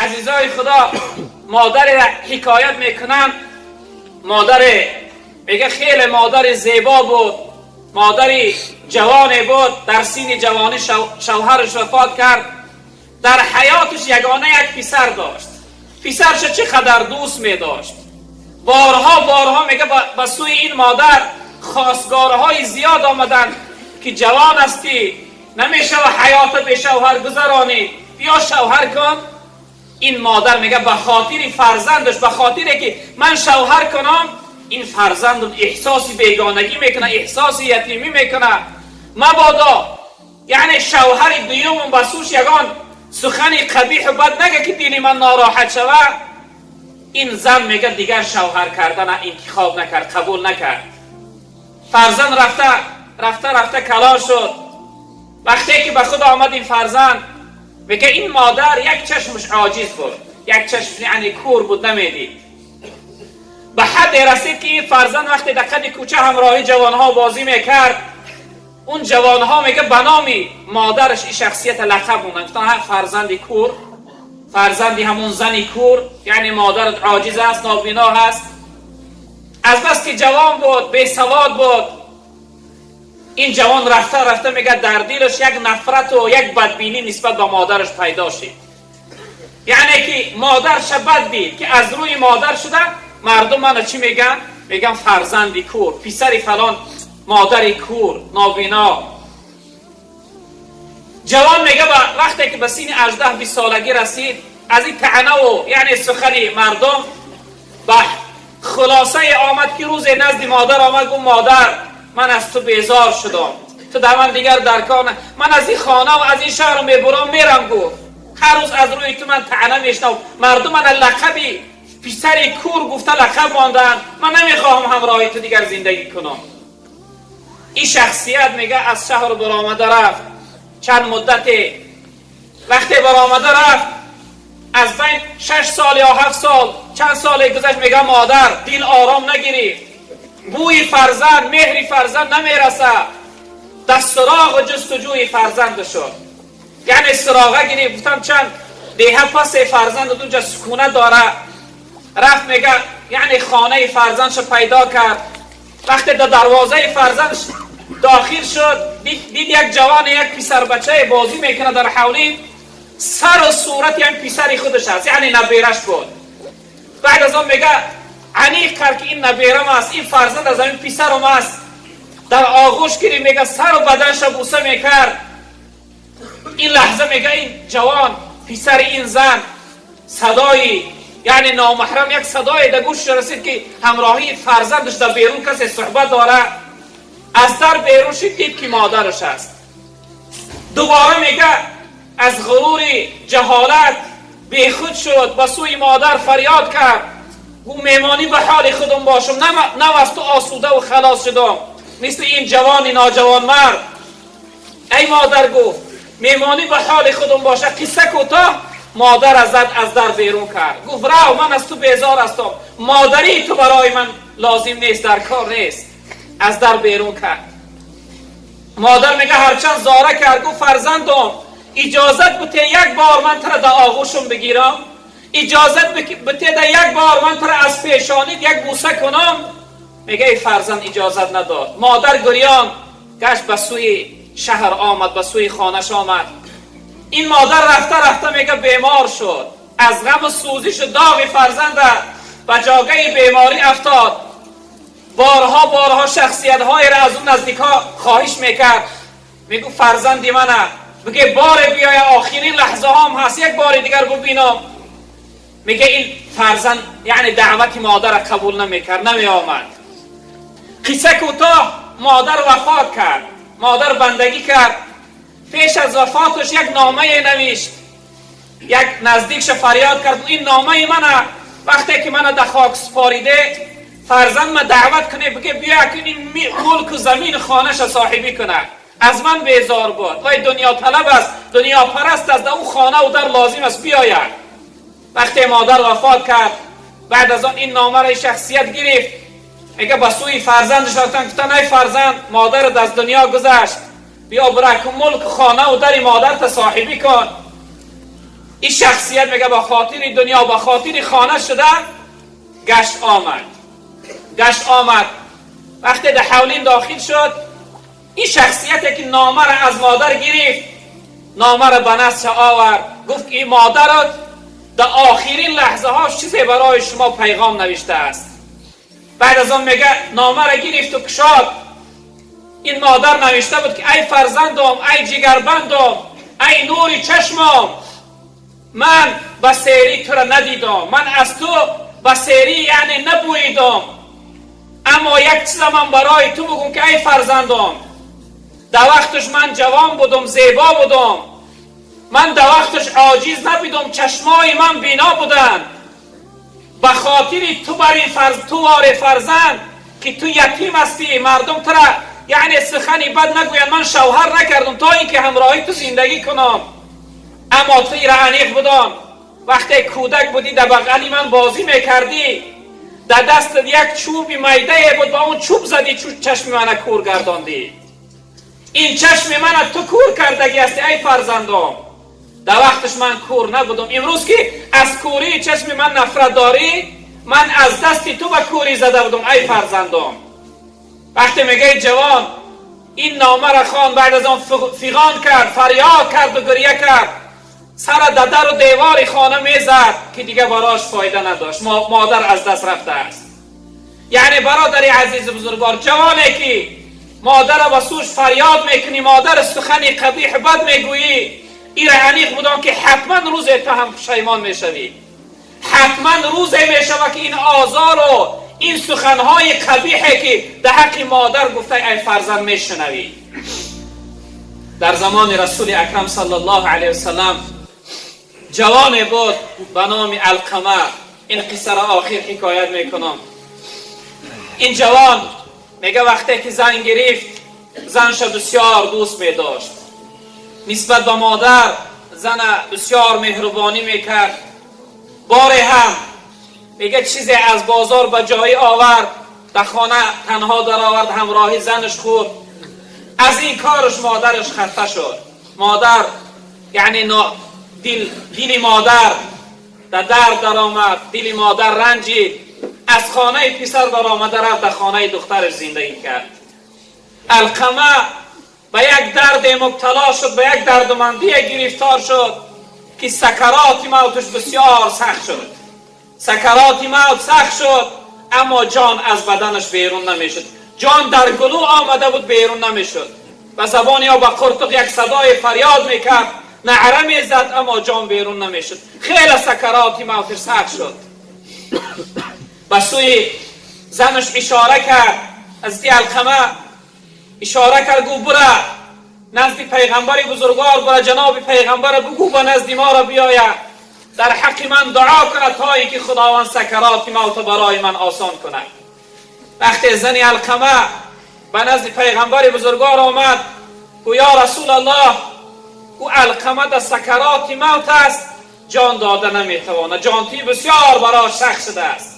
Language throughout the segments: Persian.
عزیزای خدا مادر حکایت میکنن، مادر میگه خیلی مادر زیبا بود، مادری جوانی بود، در سین جوانی شوهرش وفات کرد. در حیاتش یگانه یک پسر داشت. پسرش چقدر دوست می داشت. بارها میگه به سوی این مادر خواستگارهای زیاد آمدن که جوان هستی، نمیشه حیات به شوهر گذرانی، بیا شوهر کن. این مادر میگه به خاطر فرزندش، به خاطر که من شوهر کنم این فرزندم احساس بیگانگی میکنه، احساس یتیمی میکنه، مبادا یعنی شوهر دویوم بسوش یگان سخنی قبیح و بد نگه که دل من ناراحت شوه. این زن میگه دیگر شوهر کردن انتخاب نکرد، قبول نکرد. فرزند رفته کلاه شد. وقتی که به خود آمد این فرزند، میگه این مادر یک چشمش عاجز بود، یک چشم یعنی کور بود، نمیدید. به حد رسید که این فرزند وقتی در قد کوچه همراهی جوانها بازی میکرد، اون جوانها میگه به نام مادرش این شخصیت لقب موندن، گفتن فرزندی کور، فرزندی همون زنی کور، یعنی مادرت عاجز است، نابینا هست. از بس که جوان بود، بی سواد بود، این جوان رفته میگه در دلش یک نفرت و یک بدبینی نسبت به مادرش پیدا شد. یعنی که مادرش بد دید که از روی مادر شده مردم منو چی میگن؟ میگن فرزندی کور، پسری فلان، مادری کور، نابینا. جوان میگه وقتی که به سین 18-20 سالگی رسید، از این طعنه و یعنی سخنی مردم به خلاصه آمد که روز نزد مادر آمد، گفت مادر من از تو بیزار شدم، تو در من دیگر درکار نه، من از این خانه و از این شهر میبرم میرم. گفت هر روز از روی تو من طعنه میشنم، مردم من لقبی پسر کور گفته لقب ماندن، من نمیخواهم همراه تو دیگر زندگی کنم. این شخصیت میگه از شهر برآمده رفت. چند مدتی وقتی برآمده رفت، از بین 6 سال یا 7 سال چند سال گذشت، میگه مادر دل آرام نگیرید، بوی فرزند، مهری فرزند نمیرسه. دست سراغ و جستجوی فرزند شد، یعنی سراغه گیری. گفتم چند دیه پس فرزند اونجا سکونه داره. رفت میگه یعنی خانه فرزندش پیدا کرد. وقتی در دروازه فرزندش داخل شد، دید یک جوان، یک پسر بچه بازی میکنه در حولی، سر و صورت یک پسر خودش هست، یعنی نبیرش بود. بعد از اون میگه عنیق کرد که این نبیرم است، این فرزند از این پسرم است. در آغوش گیری میگه سر و بدنش بوسه میکرد. این لحظه میگه این جوان پسر این زن صدایی یعنی نامحرم یک صدای در گوش رسید که همراهی فرزندش در بیرون کسی صحبت داره. از در بیرون شد، دید که مادرش است. دوباره میگه از غرور جهالت بیخود شد، به سوی مادر فریاد کرد، گو میمانی به حال خودم باشم، نه از تو آسوده و خلاص شدم مثل این جوانی ناجوان مرد. ای مادر، گفت میمانی به حال خودم باشه. قصه کوتاه مادر از در بیرون کرد، گفت رو من از تو بیزار هستم، مادری تو برای من لازم نیست، در کار نیست. از در بیرون کرد. مادر میگه هرچند زاره کرد، گفت فرزندم اجازت بده یک بار من تر در آغوشم بگیرم، اجازت بده در یک بار من تر از پیشانیت یک بوسه کنم. میگه ای فرزند اجازت نداد. مادر گریان گشت به سوی شهر آمد، به سوی خانش آمد. این مادر رفته میگه بیمار شد. از غم و سوزش و داغ فرزند به جاگه بیماری افتاد. بارها شخصیت های را از اون نزدیکا خواهش میکرد، میگو فرزندی منه، میگه بار بیای آخرین لحظه هم هست، یک بار دیگر ببینم. میگه این فرزند یعنی دعوت مادر را قبول نمیکرد، نمی آمد. قصه کوتاه مادر وفات کرد، مادر بندگی کرد. پیش از وفاتش یک نامه نوشت، یک نزدیکش فریاد کرد، این نامه منه، وقتی که منه در خاک سپاریده فرزند ما دعوت کنه، بگه بیا که این ملک و زمین خانهش صاحبی کنه. از من بیزار بود، وای دنیا طلب است، دنیا پرست است، در اون خانه و در لازم است بیاید. وقتی مادر وفات کرد، بعد از آن این نامه را شخصیت گرفت، میگه به سوی فرزندش رفتن، گفتن ای فرزند مادرت از دنیا گذشت، بیا برای که ملک خانه و در مادرت صاحبی کن. این شخصیت میگه با خاطر دنیا و با خاطر خانه شده گشت آمد. وقتی در حولین داخل شد، این شخصیتی که نامه را از مادر گرفت، نامه را به نزد آورد، گفت این مادرت در آخرین لحظه هاش چیزی برای شما پیغام نوشته است. بعد از اون میگه نامه را گرفت و کشاد. این مادر نوشته بود که ای فرزندم، ای جگربندم، ای نور چشمم، من بصیری تو را ندیدم، من از تو بصیری یعنی نبویدم، اما یک چیز من برای تو بگم که ای فرزندم، در وقتش من جوان بودم، زیبا بودم، من در وقتش عاجز نبودم، چشمای من بینا بودن. به خاطر تو برای تو فرزند که تو یتیم هستی، مردم تو را یعنی سخنی بد نگویند، من شوهر نکردم تا اینکه همراهی تو زندگی کنم، اما تو را انیق بودم. وقتی کودک بودی در بغلی من بازی میکردی، در دست یک چوب میده بود، با اون چوب زدی چشم من کور گرداندی. این چشم من تو کور کردگی هستی ای فرزندم. در وقتش من کور نبودم. امروز که از کوری چشم من نفرت داری، من از دست تو به کوری زده بودم ای فرزندم. وقتی میگه جوان این نامه را خواند، بعد از آن فغان کرد، فریاد کرد و گریه کرد، سر در و دیوار خانه میزد که دیگه براش فایده نداشت، مادر از دست رفته است. یعنی برادری عزیز بزرگوار، جوانی که مادر و سوش فریاد میکنی، مادر سخنی قبیح بد میگویی، این انیق بودم که حتما روز تو هم پشیمان میشوی، حتما روزی میشوی که این آزار و این سخنهای قبیحی که در حق مادر گفته ای فرزند میشنوی. در زمان رسول اکرم صلی الله علیه وسلم جوانی بود به نام علقمه. این قصه را آخر حکایت میکنم. این جوان میگه وقتی که زن گرفت، زنش بسیار دوست میداشت، نسبت به مادر زن بسیار مهربانی میکرد. باری هم میگه چیزی از بازار به جایی آورد، در خانه تنها در آورد، همراهی زنش خورد. از این کارش مادرش خفه شد. مادر یعنی دل مادر در درد در آمد، دل مادر رنجید، از خانه پسر در آمده رفت، در خانه دخترش زندگی کرد. علقمه به یک درد مبتلا شد، به یک دردمندی گرفتار شد که سکرات موتش بسیار سخت شد. سکرات موت سخت شد، اما جان از بدنش بیرون نمیشد. جان در گلو آمده بود، بیرون نمیشد. به زبان یا به قرطق یک صدای فریاد میکرد، نعره میزد، اما جان بیرون نمیشد. خیلی سکرات موتش سخت شد. به سوی زنش اشاره کرد، از علقمه اشاره کرد، گو بره نزد پیغمبر بزرگوار، بره جناب پیغمبر بگو به نزد ما را بیاید، در حق من دعا کنه تا اینکه خداوند سکرات موت برای من آسان کنه. وقتی زن علقمه به نزد پیغمبر بزرگوار آمد، گو یا رسول الله، گو علقمه در سکرات موت است، جان داده نمیتواند، جانتی بسیار برای سخت شده است.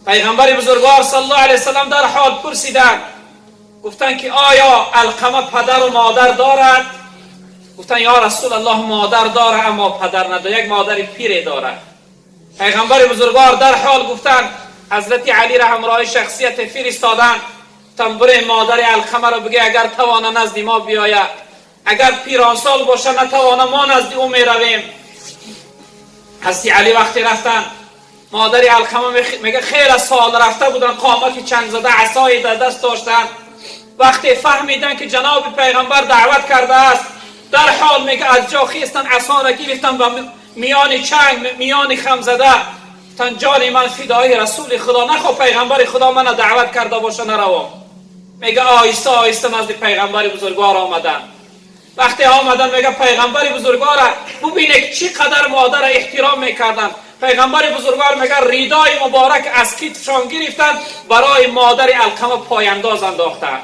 پیغمبر بزرگوار صلی الله علیه وسلم در حال پرسیدند، گفتن که آیا علقمه پدر و مادر دارد؟ گفتن یا رسول الله مادر داره اما پدر نداره، یک مادر پیری داره. پیغمبر بزرگوار در حال گفتن، حضرت علی را همراه شخصیت فرستادن، گفتن بره مادر علقمه را بگه اگر توانه نزد ما بیاید، اگر پیرانسال باشه نتوانه ما نزد او میرویم. حضرت علی وقتی رفتن، مادر علقمه میگه خیلی سال رفته بودن، قامت چنگ زده، عصای در دست داشتن. وقتی فهمیدن که جناب پیغمبر دعوت کرده است، در حال میگه از جا خیستن، عصا را گرفتن و میان چنگ، میان خم زده، تن جان من فدای رسول خدا، نخوا پیغمبر خدا من دعوت کرده باشه نروم. میگه آهسته آهسته نزد پیغمبر بزرگوار آمدن. وقتی آمدن میگه پیغمبر بزرگوار ببینه که چقدر مادر احترام میکردن. پیغمبر بزرگوار میگه ریدای مبارک از کتفشان گرفتن، برای مادر علقمه پایانداز انداختن.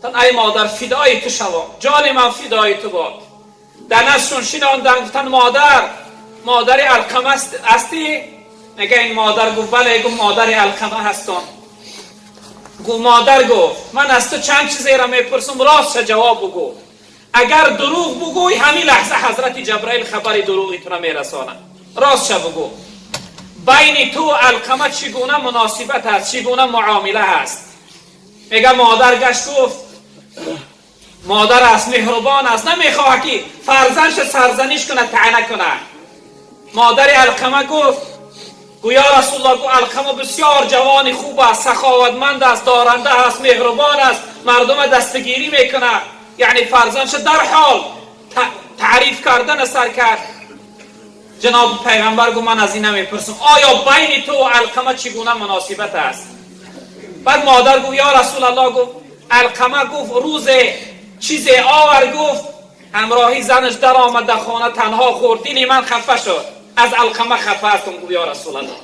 تن ای مادر فدای تو شوم، جان من فدای تو باد. در نزدشون شناندن، گفتن مادر علقمه هستی؟ میگه این مادر گفت بله. گفت مادر علقمه هستم. گفت مادر گفت من از تو چند چیزی را میپرسم، راست جواب بگو. اگر دروغ بگوی همین لحظه حضرت جبرائیل خبر دروغی تو را میرسانه. راست بگو. بین تو علقمه چگونه مناسبت است، چگونه معامله هست؟ میگه مادر گشت گفت مادر است، مهربان است، نمیخواه که فرزندش سرزنش کنه، طعنه کنه. مادر علقمه گفت گویا رسول الله گفت علقمه بسیار جوان خوب است، سخاوتمند است، دارنده است، مهربان است، مردم دستگیری میکنه. یعنی فرزندش در حال تعریف کردن سر کرد. جناب پیغمبر گفت من از این نمیپرسم آیا بین تو و علقمه چگونه مناسبت است؟ بعد مادر گفت یا رسول الله، گفت علقمه گفت روز چیز آور، گفت همراهی زنش در آمد در خانه تنها خورد، دلی من خفه شد، از علقمه خفه هستم. گفت یا رسول الله.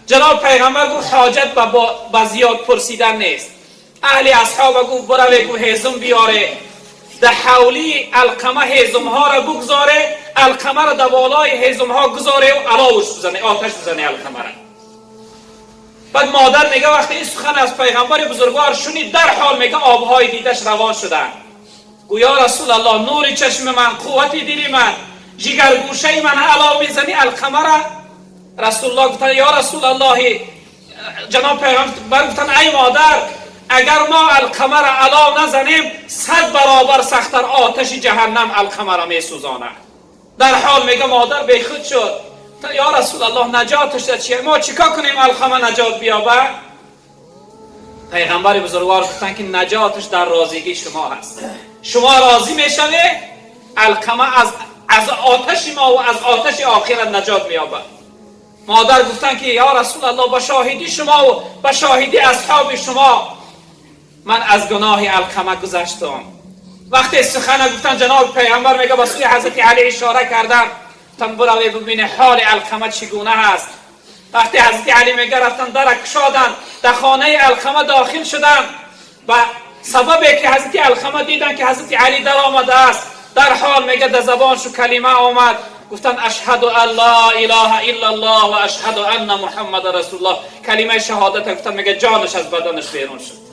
جناب پیغمبر گفت حاجت به زیاد پرسیدن نیست. اهل اصحاب گفت بروی گفت هیزم بیاره، در حولی علقمه هیزم ها را بگذاره، علقمه را در بالای هیزم ها گذاره و علاوش بزنه، آتش بزنه علقمه را. بعد مادر میگه وقتی این سخن از پیغمبر بزرگوار شنید، در حال میگه آبهای دیدش روان شدن. گویا رسول الله نور چشم من، قوت دل من، جگرگوشه من علا میزنی علقمه را. رسول الله گفتن یا رسول الله، جناب پیغمبر گفتن ای مادر، اگر ما علقمه را علا نزنیم 100 برابر سختر آتش جهنم علقمه را میسوزانه. در حال میگه مادر بیخود شد، یا رسول الله نجاتش در چیه؟ ما چیکار کنیم علقمه نجات بیابه؟ پیغمبر بزرگوار گفتن که نجاتش در راضیگی شما هست. شما راضی میشوی علقمه از آتش ما و از آتش آخرت نجات میابه. مادر گفتن که یا رسول الله با شاهدی شما و با شاهدی اصحاب شما من از گناه علقمه گذشتم. وقتی سخن گفتن جناب پیغمبر میگه به سوی حضرت علی اشاره کردن، تن بروی ببین حال علقمه چگونه هست. وقتی حضرت علی میگه رفتن در کشادن، در خانه علقمه داخل شدن و سببی که حضرت علقمه دیدن که حضرت علی در آمده است، در حال میگه در زبانشو کلمه آمد، گفتن اشهد ان لا اله الا الله و اشهد ان محمد رسول الله. کلمه شهادت گفتن، میگه جانش از بدنش بیرون شد.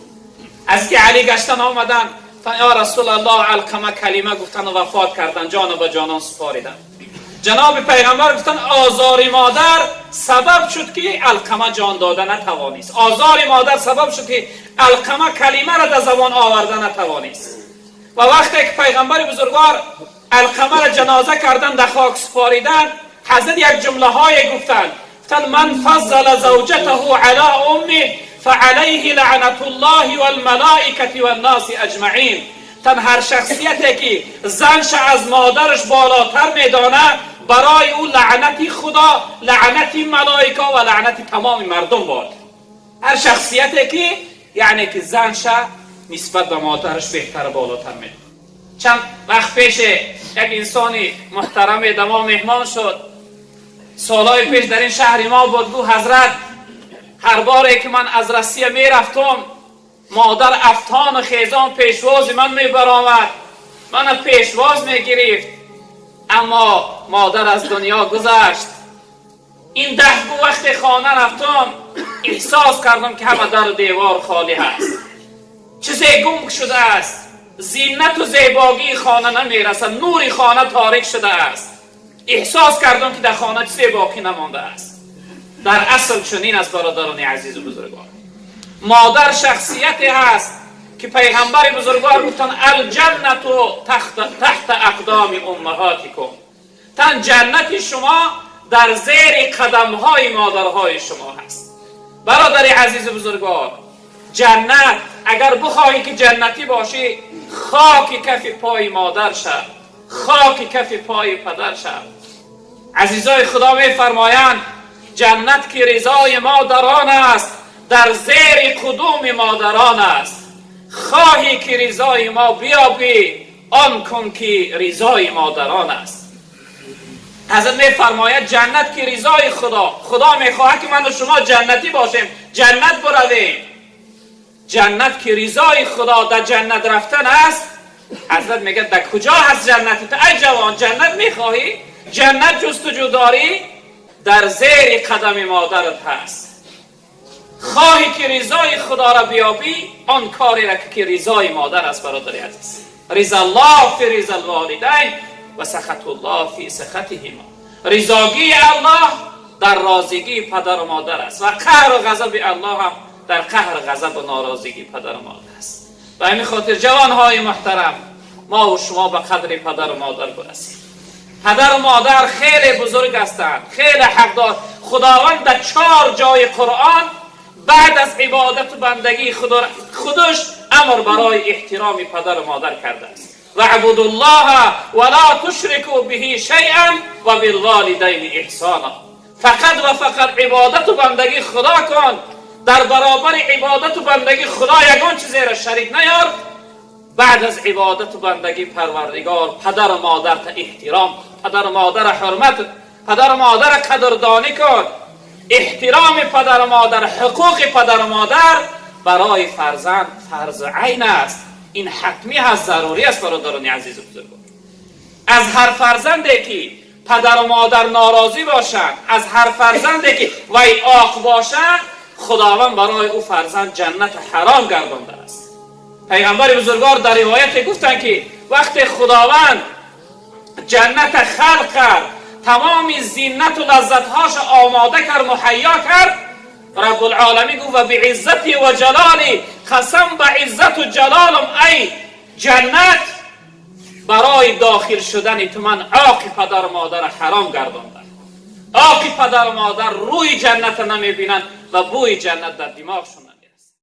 حضرت علی گشتن آمدن، یا رسول الله علقمه کلمه گفتن و وفات کردن، جان و جانان سپاریدن. جناب پیغمبر گفتن آزار مادر سبب شد که علقمه جان داده نتوانست. آزار مادر سبب شد که علقمه کلمه را در زبان آورده نتوانست. و وقتی که پیغمبر بزرگوار علقمه را جنازه کردن، در خاک سپاریدن، حضرت یک جمله های گفتن من فضل زوجته علی امه فعليه لعنت الله والملائکه والناس اجمعین. هر شخصیتی که زنش از مادرش بالاتر میدانه، برای او لعنت خدا، لعنت ملائکه و لعنت تمام مردم باد. هر شخصیتی که یعنی که زنش نسبت به مادرش بهتر بالاتر میدانه. چند وقت پیش یک انسانی محترم دما مهمان شد، سالهای پیش در این شهر ما بود. گو حضرت هر باری که من از روسیه می رفتم، مادر افتان و خیزان پیشواز من می برآمد، من پیشواز می گرفت، اما مادر از دنیا گذشت. این دهگو وقت خانه رفتم، احساس کردم که همه در دیوار خالی هست، چیزی گم شده است، زینت و زیبایی خانه نمی رسد، نور خانه تاریک شده است. احساس کردم که در خانه چیزی باقی نمانده است. در اصل چنین است برادران عزیز و بزرگوار. مادر شخصیتی هست که پیغمبر بزرگوار گفتن الجنت تحت اقدام امهاتکم. تن جنت شما در زیر قدم های مادرهای شما هست. برادر عزیز و بزرگوار، جنت اگر بخواهی که جنتی باشی، خاک کف پای مادر شد، خاک کف پای پدر شد. عزیزای خدا می فرمایند جنت که رضای مادران است، در زیر قدوم مادران است. خواهی که رضای ما بیابی، آن کن که رضای مادران است. حضرت می فرماید جنت که رضای خدا میخواهد که من و شما جنتی باشیم، جنت برویم. جنت که رضای خدا در جنت رفتن است. حضرت میگه در کجا هست جنت؟ تو ای جوان جنت میخواهی؟ جنت جستجو داری؟ در زیر قدم مادرت هست. خواهی که رضای خدا را بیابی، آن کاری را که رضای مادر است برادر عزیز. رضا الله فی رضا الوالدین و سخط الله فی سخطهما. رضاگی الله در راضیگی پدر و مادر است و قهر و غضب الله هم در قهر و غضب و ناراضگی پدر و مادر است. و همین خاطر جوانهای محترم، ما و شما به قدر پدر و مادر برسیم. پدر و مادر خیلی بزرگ هستند، خیلی حقدار. خداوند در 4 جای قرآن بعد از عبادت و بندگی خودش امر برای احترام پدر و مادر کرده است. و عبد الله ولا تشركوا به شیئا و بالوالدین احسانا. فقط و فقط عبادت و بندگی خدا کن، در برابر عبادت و بندگی خدا یگان چیزی را شریک نیار. بعد از عبادت و بندگی پروردگار پدر و مادر تا احترام، پدر و مادر حرمت، پدر و مادر قدردانی کن. احترام پدر و مادر، حقوق پدر و مادر برای فرزند فرض عین است. این حتمی هست، ضروری است برادران عزیز و بزرگان. از هر فرزندی که پدر و مادر ناراضی باشند، از هر فرزندی که وی عاق باشند، خداوند برای او فرزند جنت حرام گردانده است. پیغمبر بزرگوار در روایت گفتند که وقتی خداوند جنت خلق کرد، تمام زینت و لذتهاش آماده کرد، مهیا کرد، رب العالمین گفت و بعزتی و جلالی، قسم به عزت و جلالم ای جنت، برای داخل شدن تو من عاق پدر و مادر حرام گرداندم. عاق پدر و مادر روی جنت نمی بینند و بوی جنت در دماغشون